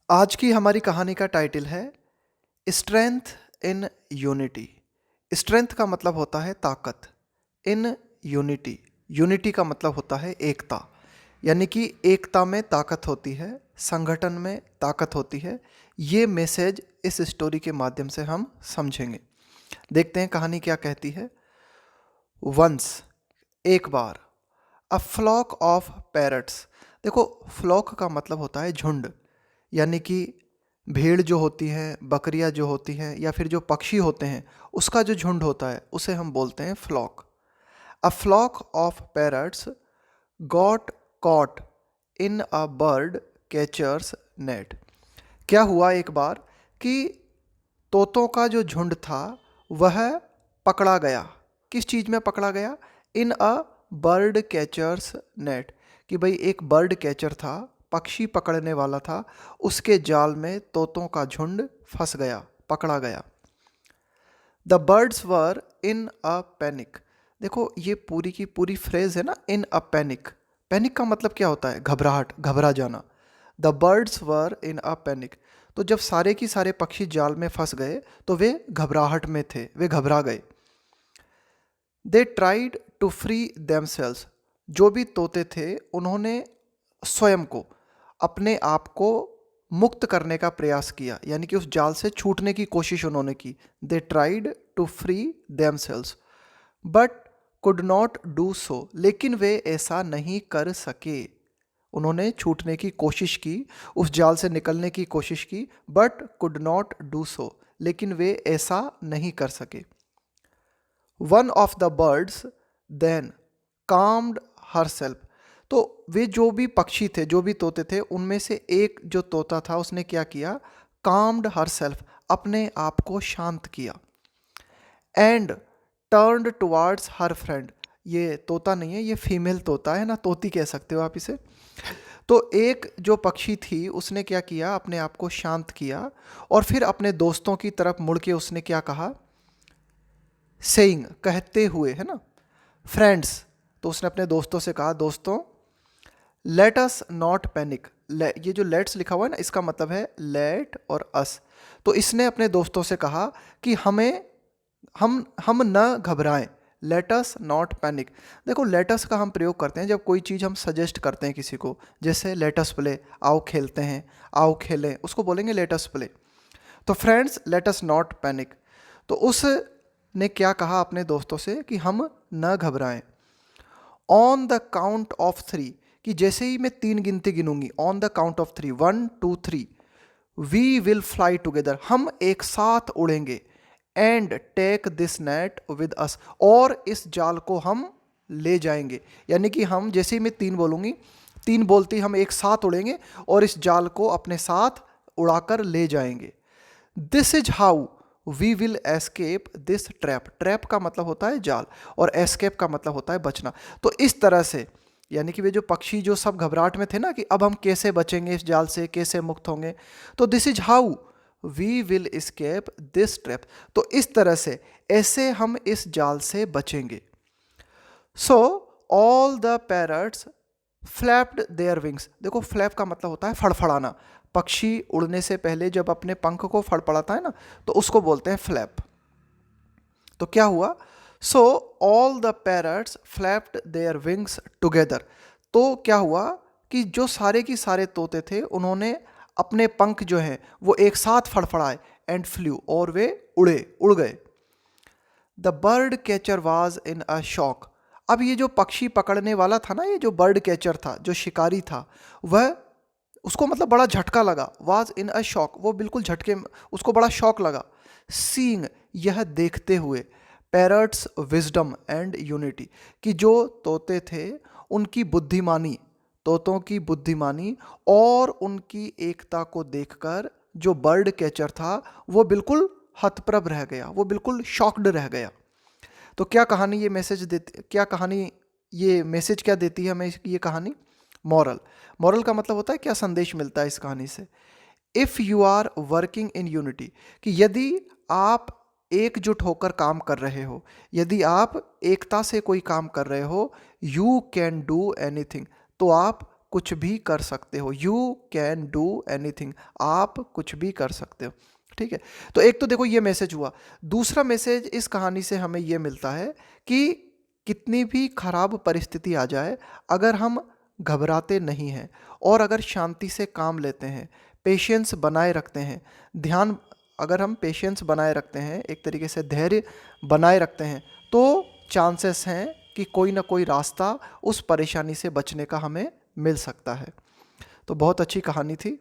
आज की हमारी कहानी का टाइटल है स्ट्रेंथ इन यूनिटी। स्ट्रेंथ का मतलब होता है ताकत, इन यूनिटी, यूनिटी का मतलब होता है एकता। यानी कि एकता में ताकत होती है, संगठन में ताकत होती है। ये मैसेज इस स्टोरी के माध्यम से हम समझेंगे। देखते हैं कहानी क्या कहती है। वंस, एक बार, अ फ्लॉक ऑफ पैरट्स। देखो, फ्लॉक का मतलब होता है झुंड, यानी कि भेड़ जो होती हैं, बकरियां जो होती हैं, या फिर जो पक्षी होते हैं उसका जो झुंड होता है उसे हम बोलते हैं flock. A flock of parrots got caught in a bird catcher's net. क्या हुआ एक बार कि तोतों का जो झुंड था वह पकड़ा गया। किस चीज़ में पकड़ा गया? इन अ बर्ड कैचर्स नेट। कि भाई एक बर्ड कैचर था, पक्षी पकड़ने वाला था, उसके जाल में तोतों का झुंड फंस गया, पकड़ा गया। The birds were in a panic. देखो, ये पूरी की पूरी फ्रेज है ना, इन अ पैनिक। पैनिक का मतलब क्या होता है? घबराहट, घबरा जाना। The birds were in a panic. तो जब सारे की सारे पक्षी जाल में फंस गए तो वे घबराहट में थे, वे घबरा गए। They tried to free themselves. जो भी तोते थे उन्होंने स्वयं को, अपने आप को मुक्त करने का प्रयास किया, यानी कि उस जाल से छूटने की कोशिश उन्होंने की। They tried to free themselves but could not do so. लेकिन वे ऐसा नहीं कर सके। उन्होंने छूटने की कोशिश की, उस जाल से निकलने की कोशिश की, but could not do so, लेकिन वे ऐसा नहीं कर सके। One of the birds then calmed herself. तो वे जो भी पक्षी थे, जो भी तोते थे, उनमें से एक जो तोता था उसने क्या किया? काम्ड हर सेल्फ, अपने आप को शांत किया। And turned towards her friend. ये तोता नहीं है, ये फीमेल तोता है ना, तोती कह सकते हो आप इसे। तो एक जो पक्षी थी उसने क्या किया? अपने आप को शांत किया और फिर अपने दोस्तों की तरफ मुड़ के उसने क्या कहा? सेइंग, कहते हुए, है ना, फ्रेंड्स। तो उसने अपने दोस्तों से कहा, दोस्तों, लेट अस नॉट पैनिक। ये जो लेट्स लिखा हुआ है ना, इसका मतलब है लेट और अस। तो इसने अपने दोस्तों से कहा कि हम न घबराएं। Let us not panic. देखो, लेट अस का हम प्रयोग करते हैं जब कोई चीज़ हम सजेस्ट करते हैं किसी को। जैसे लेट अस प्ले, आओ खेलते हैं, आओ खेलें, उसको बोलेंगे लेट अस प्ले। तो friends, let us not panic. तो उसने क्या कहा अपने दोस्तों से कि हम न घबराएं। On the count of three, कि जैसे ही मैं 3 गिनती गिनूंगी, on the count of 3, 1 2 3, we will fly together, हम एक साथ उड़ेंगे। And take this net with us, और इस जाल को हम ले जाएंगे। यानी कि हम जैसे ही मैं 3 बोलूंगी, 3 बोलते ही हम एक साथ उड़ेंगे और इस जाल को अपने साथ उड़ाकर ले जाएंगे। This is how we will escape this trap. Trap का मतलब होता है जाल और एस्केप का मतलब होता है बचना। तो इस तरह से, यानी कि वे जो पक्षी जो सब घबराहट में थे ना कि अब हम कैसे बचेंगे इस जाल से, कैसे मुक्त होंगे, तो this is how we will escape this trap. तो इस तरह से, ऐसे हम इस जाल से बचेंगे। So all the parrots flapped their wings. देखो, फ्लैप का मतलब होता है फड़फड़ाना। पक्षी उड़ने से पहले जब अपने पंख को फड़फड़ाता है ना, तो उसको बोलते हैं फ्लैप। तो क्या हुआ? So all the parrots flapped their wings together. तो क्या हुआ कि जो सारे की सारे तोते थे उन्होंने अपने पंख जो हैं वो एक साथ फड़फड़ाए। एंड फ्लू, और वे उड़ गए। The bird catcher was in a shock. अब ये जो पक्षी पकड़ने वाला था ना, ये जो बर्ड कैचर था, जो शिकारी था, वह, उसको मतलब बड़ा झटका लगा। वाज इन अ शॉक, वो बिल्कुल झटके, उसको बड़ा शौक लगा। सीइंग, यह देखते हुए, पैरट्स विजडम एंड यूनिटी, कि जो तोते थे उनकी बुद्धिमानी, तोतों की बुद्धिमानी और उनकी एकता को देखकर जो बर्ड कैचर था वो बिल्कुल हतप्रभ रह गया, वो बिल्कुल शॉक्ड रह गया। तो क्या कहानी ये मैसेज देती, क्या कहानी ये मैसेज क्या देती है हमें ये कहानी? मॉरल। मॉरल का मतलब होता है क्या संदेश मिलता है इस कहानी से? If you are working in unity, कि यदि आप एकजुट होकर काम कर रहे हो, यदि आप एकता से कोई काम कर रहे हो, यू कैन डू एनीथिंग, तो आप कुछ भी कर सकते हो, यू कैन डू एनीथिंग, आप कुछ भी कर सकते हो। ठीक है, तो एक तो देखो ये मैसेज हुआ। दूसरा मैसेज इस कहानी से हमें ये मिलता है कि कितनी भी खराब परिस्थिति आ जाए, अगर हम घबराते नहीं हैं और अगर शांति से काम लेते हैं, पेशेंस बनाए रखते हैं, ध्यान, अगर हम पेशेंस बनाए रखते हैं, एक तरीके से धैर्य बनाए रखते हैं, तो चांसेस हैं कि कोई ना कोई रास्ता उस परेशानी से बचने का हमें मिल सकता है। तो बहुत अच्छी कहानी थी।